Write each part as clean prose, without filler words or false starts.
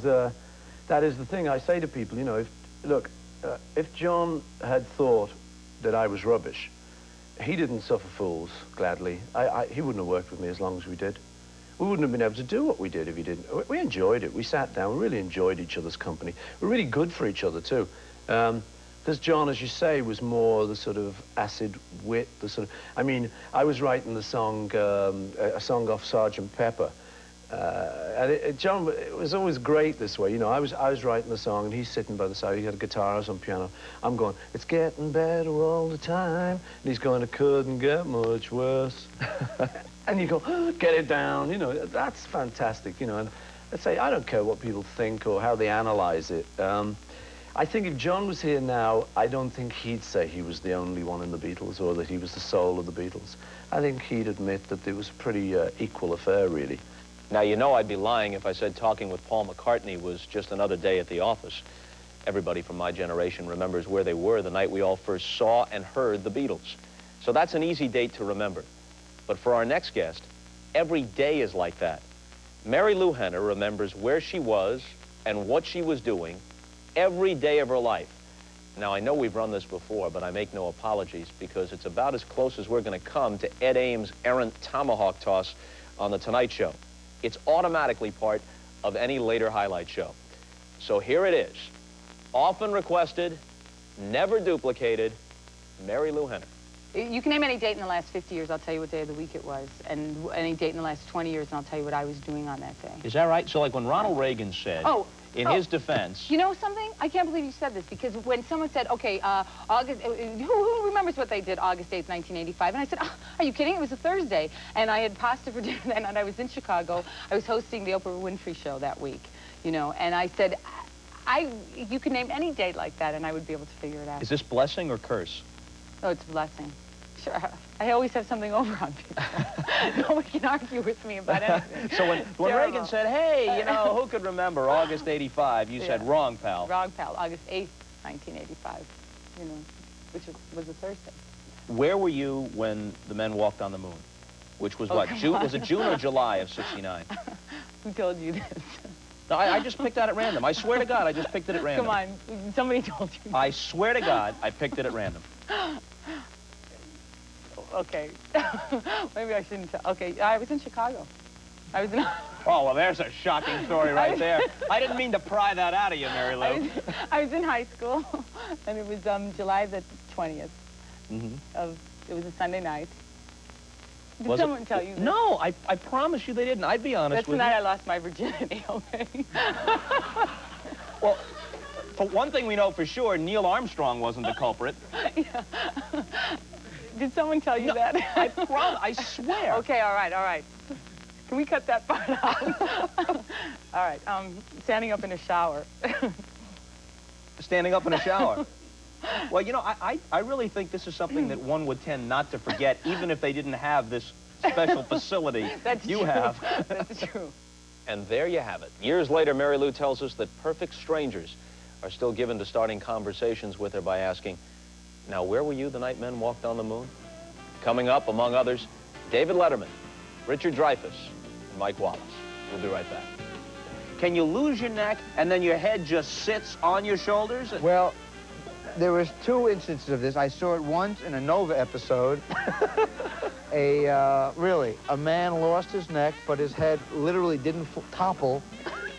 That is the thing I say to people, you know, if John had thought that I was rubbish, he didn't suffer fools, gladly. He wouldn't have worked with me as long as we did. We wouldn't have been able to do what we did if he didn't. We enjoyed it. We sat down, we really enjoyed each other's company. We're really good for each other, too. Because John, as you say, was more the sort of acid wit, the sort of... I mean, I was writing the song, a song off Sergeant Pepper. And John, it was always great this way, you know. I was writing the song, and he's sitting by the side. He had a guitar, I was on piano. I'm going, it's getting better all the time. And he's going, it couldn't get much worse. And you go, oh, get it down, you know. That's fantastic, you know. And I say, I don't care what people think or how they analyze it. I think if John was here now, I don't think he'd say he was the only one in the Beatles or that he was the soul of the Beatles. I think he'd admit that it was a pretty equal affair, really. Now, you know I'd be lying if I said talking with Paul McCartney was just another day at the office. Everybody from my generation remembers where they were the night we all first saw and heard the Beatles. So that's an easy date to remember. But for our next guest, every day is like that. Marilu Henner remembers where she was and what she was doing every day of her life. Now, I know we've run this before, but I make no apologies because it's about as close as we're going to come to Ed Ames' errant tomahawk toss on The Tonight Show. It's automatically part of any later highlight show. So here it is. Often requested, never duplicated, Marilu Henner. You can name any date in the last 50 years, I'll tell you what day of the week it was. And any date in the last 20 years, and I'll tell you what I was doing on that day. Is that right? So like when Ronald Reagan said, in his defense... You know something? I can't believe you said this, because when someone said, okay, August... Who remembers what they did August 8th, 1985? And I said, oh, are you kidding? It was a Thursday. And I had pasta for dinner that night. I was in Chicago. I was hosting the Oprah Winfrey Show that week, you know. And I said, you could name any date like that, and I would be able to figure it out. Is this blessing or curse? Oh, it's a blessing. Sure. I always have something over on people. Nobody can argue with me about anything. So when Reagan said, hey, you know, who could remember August 85, you said, wrong, pal. Wrong, pal. August 8th, 1985, you know, which was a Thursday. Where were you when the men walked on the moon? Which was what? June? Was it June or July of '69? Who told you this? No, I just picked that at random. I swear to God, I just picked it at random. Come on, somebody told you. I swear to God, I picked it at random. Okay. Maybe I shouldn't tell. Okay, I was in Chicago. I was in... Oh, well, there's a shocking story right there. I didn't mean to pry that out of you, Marilu. I was in high school, and it was July the 20th. It was a Sunday night. Did someone tell you this? No, I promise you they didn't. I'd be honest with you. That's the night I lost my virginity, okay? Well, for one thing we know for sure, Neil Armstrong wasn't the culprit. Yeah. Did someone tell you that? I swear. Okay, all right. Can we cut that part out? All right, standing up in a shower. Standing up in a shower. Well, you know, I really think this is something that one would tend not to forget, even if they didn't have this special facility you have. That's true. And there you have it. Years later, Marilu tells us that perfect strangers are still given to starting conversations with her by asking, now, where were you the night men walked on the moon? Coming up, among others, David Letterman, Richard Dreyfuss, and Mike Wallace. We'll be right back. Can you lose your neck and then your head just sits on your shoulders? Well, there was 2 instances of this. I saw it once in a Nova episode. Really, a man lost his neck, but his head literally didn't topple.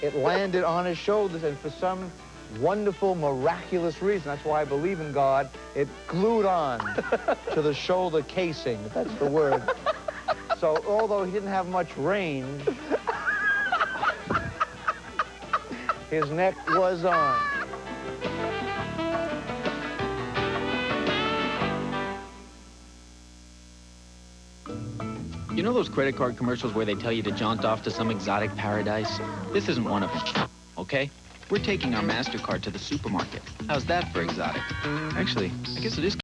It landed on his shoulders, and for some wonderful, miraculous reason, that's why I believe in God, it glued on to the shoulder casing, if that's the word. So, although he didn't have much range, his neck was on. You know those credit card commercials where they tell you to jaunt off to some exotic paradise? This isn't one of them, okay? We're taking our MasterCard to the supermarket. How's that for exotic? Actually, I guess it is